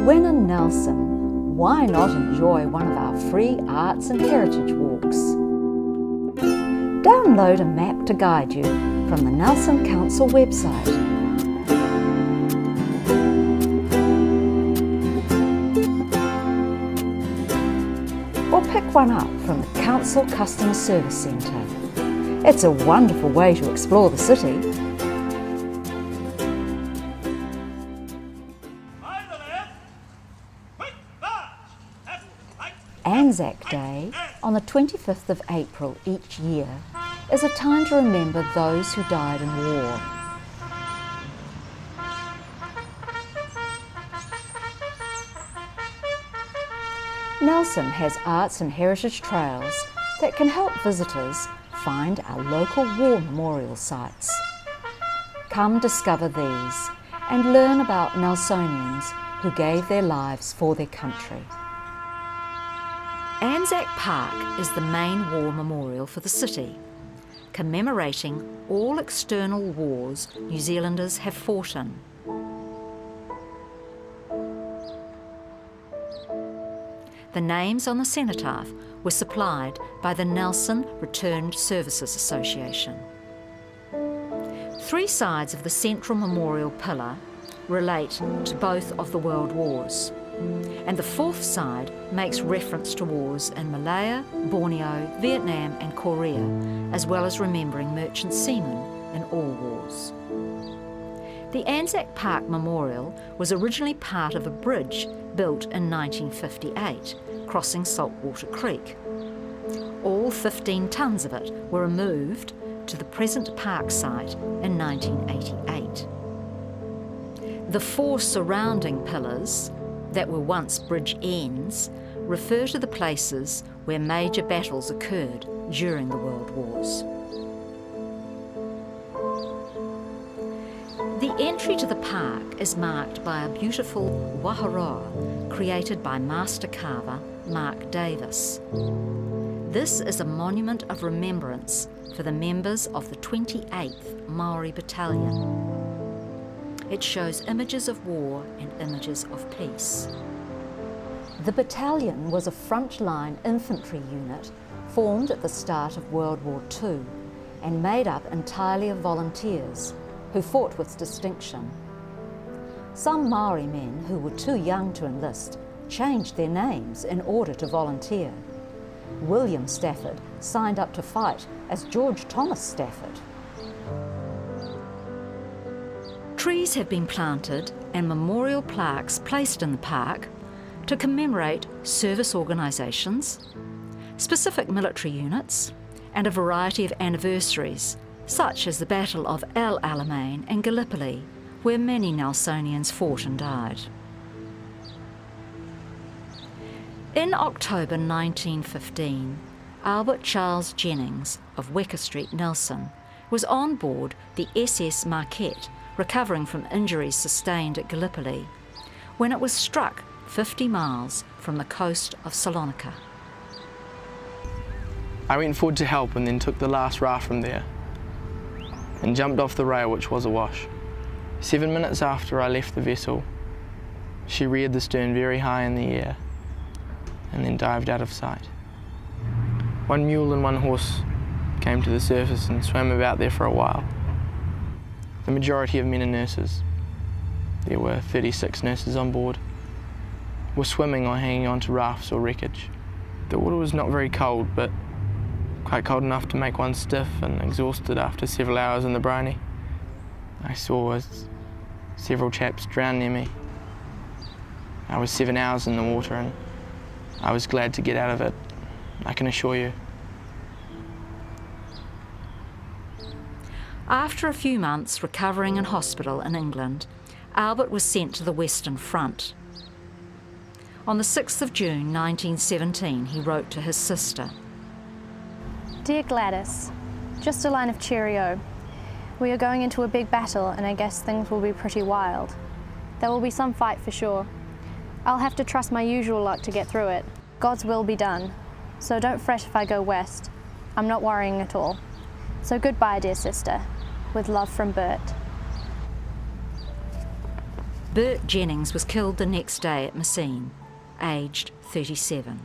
When in Nelson, why not enjoy one of our free arts and heritage walks? Download a map to guide you from the Nelson Council website. Or pick one up from the Council Customer Service Centre. It's a wonderful way to explore the city. ANZAC Day, on the 25th of April each year, is a time to remember those who died in war. Nelson has arts and heritage trails that can help visitors find our local war memorial sites. Come discover these and learn about Nelsonians who gave their lives for their country. ANZAC Park is the main war memorial for the city, commemorating all external wars New Zealanders have fought in. The names on the cenotaph were supplied by the Nelson Returned Services Association. Three sides of the central memorial pillar relate to both of the World Wars, and the fourth side makes reference to wars in Malaya, Borneo, Vietnam and Korea, as well as remembering merchant seamen in all wars. The ANZAC Park Memorial was originally part of a bridge built in 1958, crossing Saltwater Creek. All 15 tonnes of it were removed to the present park site in 1988. The four surrounding pillars that were once bridge ends refer to the places where major battles occurred during the World Wars. The entry to the park is marked by a beautiful waharoa created by master carver Mark Davis. This is a monument of remembrance for the members of the 28th Maori Battalion. It shows images of war and images of peace. The battalion was a frontline infantry unit formed at the start of World War II and made up entirely of volunteers who fought with distinction. Some Maori men who were too young to enlist changed their names in order to volunteer. William Stafford signed up to fight as George Thomas Stafford. Trees have been planted and memorial plaques placed in the park to commemorate service organisations, specific military units, and a variety of anniversaries, such as the Battle of El Alamein and Gallipoli, where many Nelsonians fought and died. In October 1915, Albert Charles Jennings of Wecker Street, Nelson, was on board the SS Marquette, recovering from injuries sustained at Gallipoli, when it was struck 50 miles from the coast of Salonika. I went forward to help and then took the last raft from there and jumped off the rail, which was awash. 7 minutes after I left the vessel, she reared the stern very high in the air and then dived out of sight. One mule and one horse came to the surface and swam about there for a while. The majority of men and nurses, there were 36 nurses on board, were swimming or hanging onto rafts or wreckage. The water was not very cold, but quite cold enough to make one stiff and exhausted after several hours in the briny. I saw several chaps drown near me. I was 7 hours in the water and I was glad to get out of it, I can assure you. After a few months recovering in hospital in England, Albert was sent to the Western Front. On the 6th of June 1917, he wrote to his sister. Dear Gladys, just a line of cheerio. We are going into a big battle and I guess things will be pretty wild. There will be some fight for sure. I'll have to trust my usual luck to get through it. God's will be done. So don't fret if I go west. I'm not worrying at all. So goodbye, dear sister. With love from Bert. Bert Jennings was killed the next day at Messine, aged 37.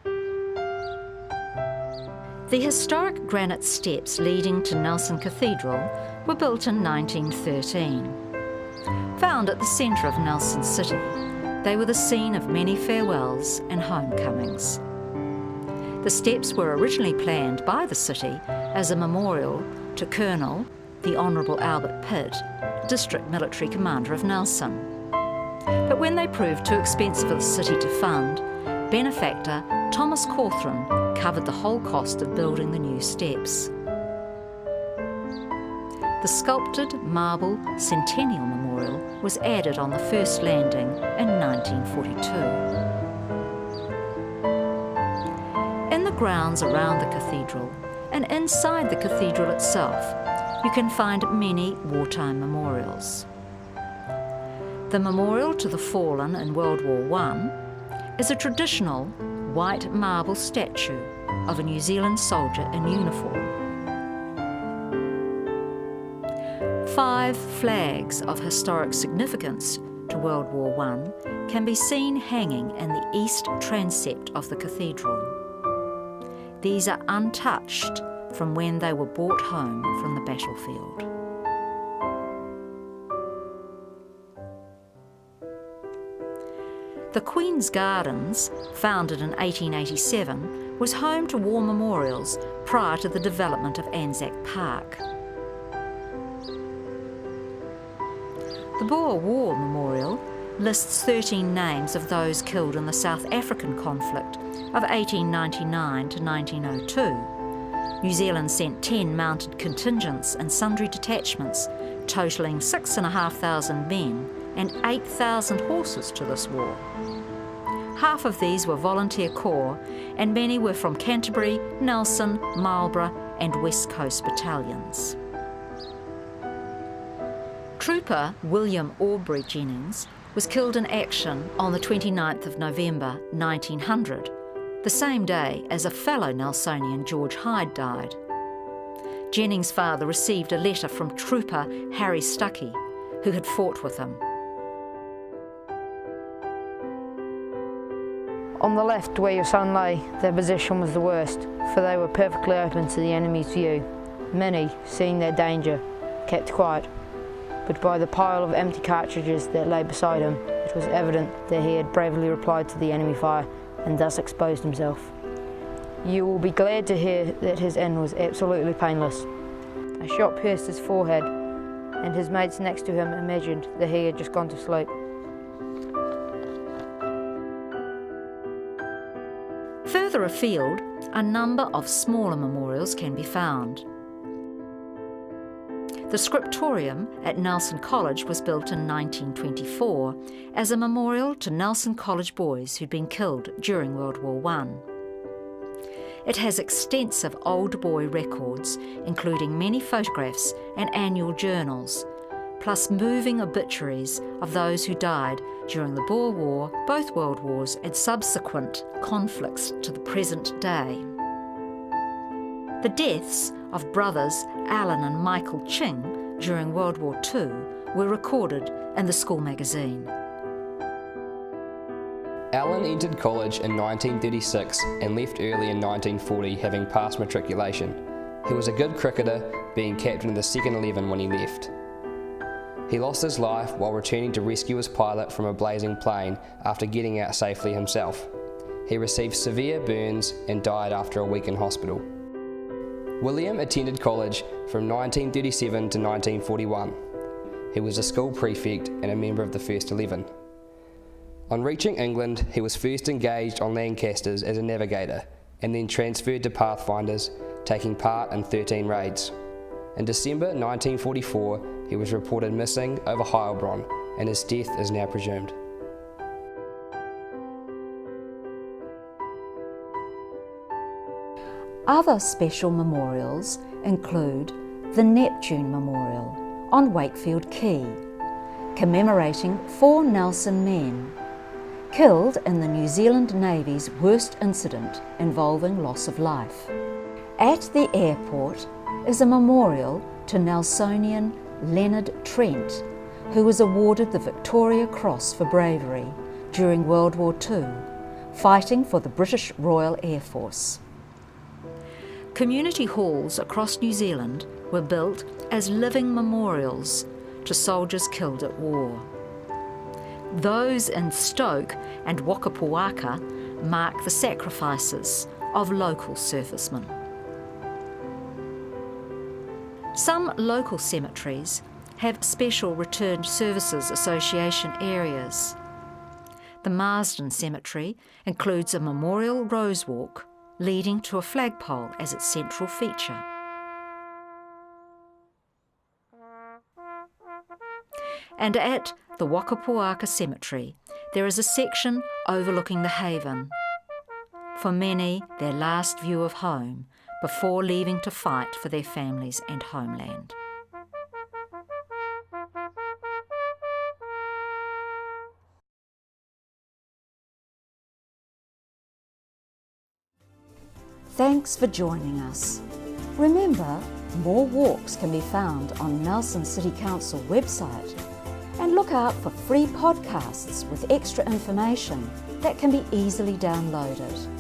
The historic granite steps leading to Nelson Cathedral were built in 1913. Found at the centre of Nelson City, they were the scene of many farewells and homecomings. The steps were originally planned by the city as a memorial to Colonel, the Honourable Albert Pitt, District Military Commander of Nelson. But when they proved too expensive for the city to fund, benefactor Thomas Cawthron covered the whole cost of building the new steps. The sculpted marble Centennial Memorial was added on the first landing in 1942. In the grounds around the cathedral and inside the cathedral itself, you can find many wartime memorials. The memorial to the fallen in World War I is a traditional white marble statue of a New Zealand soldier in uniform. 5 flags of historic significance to World War I can be seen hanging in the east transept of the cathedral. These are untouched from when they were brought home from the battlefield. The Queen's Gardens, founded in 1887, was home to war memorials prior to the development of ANZAC Park. The Boer War Memorial lists 13 names of those killed in the South African conflict of 1899 to 1902. New Zealand sent 10 mounted contingents and sundry detachments, totalling 6,500 men and 8,000 horses to this war. Half of these were volunteer corps, and many were from Canterbury, Nelson, Marlborough and West Coast battalions. Trooper William Aubrey Jennings was killed in action on the 29th of November 1900, the same day as a fellow Nelsonian, George Hyde, died. Jennings' father received a letter from Trooper Harry Stuckey, who had fought with him. On the left, where your son lay, their position was the worst, for they were perfectly open to the enemy's view. Many, seeing their danger, kept quiet, but by the pile of empty cartridges that lay beside him, it was evident that he had bravely replied to the enemy fire and thus exposed himself. You will be glad to hear that his end was absolutely painless. A shot pierced his forehead, and his mates next to him imagined that he had just gone to sleep. Further afield, a number of smaller memorials can be found. The scriptorium at Nelson College was built in 1924 as a memorial to Nelson College boys who'd been killed during World War I. It has extensive old boy records, including many photographs and annual journals, plus moving obituaries of those who died during the Boer War, both World Wars, and subsequent conflicts to the present day. The deaths of brothers Alan and Michael Ching during World War II were recorded in the school magazine. Alan entered college in 1936 and left early in 1940, having passed matriculation. He was a good cricketer, being captain of the second 11 when he left. He lost his life while returning to rescue his pilot from a blazing plane after getting out safely himself. He received severe burns and died after a week in hospital. William attended college from 1937 to 1941. He was a school prefect and a member of the first 11. On reaching England, he was first engaged on Lancasters as a navigator and then transferred to Pathfinders, taking part in 13 raids. In December 1944, he was reported missing over Heilbronn, and his death is now presumed. Other special memorials include the Neptune Memorial on Wakefield Quay, commemorating 4 Nelson men killed in the New Zealand Navy's worst incident involving loss of life. At the airport is a memorial to Nelsonian Leonard Trent, who was awarded the Victoria Cross for bravery during World War II, fighting for the British Royal Air Force. Community halls across New Zealand were built as living memorials to soldiers killed at war. Those in Stoke and Wakapuaka mark the sacrifices of local servicemen. Some local cemeteries have special Returned Services Association areas. The Marsden Cemetery includes a memorial rose walk leading to a flagpole as its central feature. And at the Wakapuaka Cemetery, there is a section overlooking the haven. For many, their last view of home before leaving to fight for their families and homeland. Thanks for joining us. Remember, more walks can be found on Nelson City Council website, and look out for free podcasts with extra information that can be easily downloaded.